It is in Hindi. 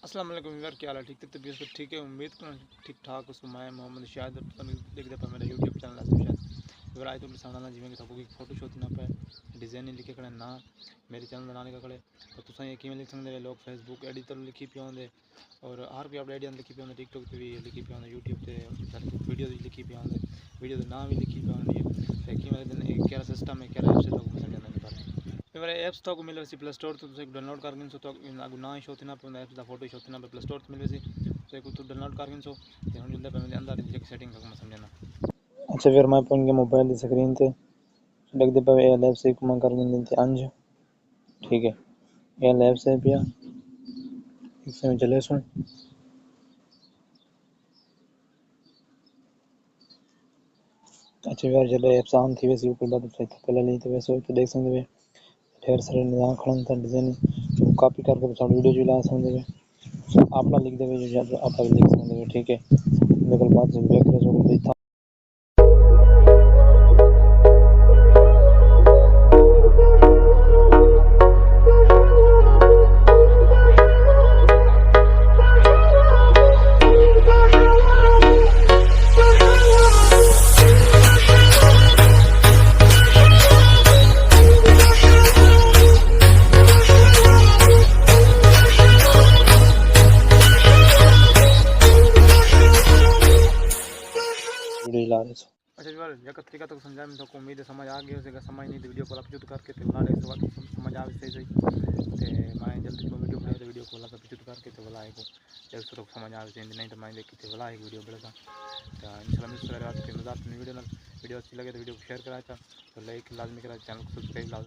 अस्सलाम वालेकुम यार, क्या हाल है? ठीक थे? तबीयत सब ठीक है? उम्मीद करूँ ठीक ठाक। उसको मैं मोहम्मद शाहिद देख दफ़ा मेरा यूट्यूब चैनल है शायद अगर आए तो सामना जिमें कि कोई फोटो शोट ना पे डिज़ाइन नहीं लिखे खड़े ना मेरे चैनल बनाने का खड़े तो तुम ये किमें लिख सकते लोग फेसबुक एडी तो लिखी पे आते और हर कोई अपने आइडिया लिखी पे आते टिकटॉक पर भी लिखी पे आते यूट्यूब पर वीडियो लिखी पे आते वीडियो का नाम भी लिखी पे आती है कि क्या सिस्टम है क्या ऐप से तो मेरे ऐप्स तो मिले प्ले स्टोर तो डाउनलोड कर तो ना शो थी ना पे ऐप्स का फोटो शो थी ना प्ले स्टोर मिले तो तू डाउनलोड कर तो हम जल्दी पे अंदर सेटिंग का समझना। अच्छा फिर मैं अपन के मोबाइल की स्क्रीन पे लिख दे पे एल ऐप से कमा कर देते अंज ठीक है एल ऐप से पिया इसमें चले सुन। अच्छा यार चलो ऐप आन थी वैसे ऊपर बात पहले नहीं तो वैसे तो देख सकते ढेर सारे निदान खड़न था डिजाइन कॉपी करके बचा वीडियो जो ला सकते अपना लिख दे जो आप लिख सकते ठीक है मेरे बात से देख रहे हो वीडियो ला रहे हो। अच्छा जी एक तरीका तो समझा मैं तो उम्मीद है समझ आ गई होगा समझ नहीं तो वीडियो को लपचुत करके तो बुला रहे तो समझ आ सही सही तो मैं जल्दी वीडियो बनाई तो वीडियो को लपचुत करके तो बुला को जब तो समझ आ सही नहीं तो मैं देखी तो बुला एक वीडियो बड़ा तो इंशाल्लाह मिस कर रहा तो वीडियो अच्छी लगे तो वीडियो को शेयर करा था तो लाइक लाजमी करा चैनल को सब्सक्राइब लाजमी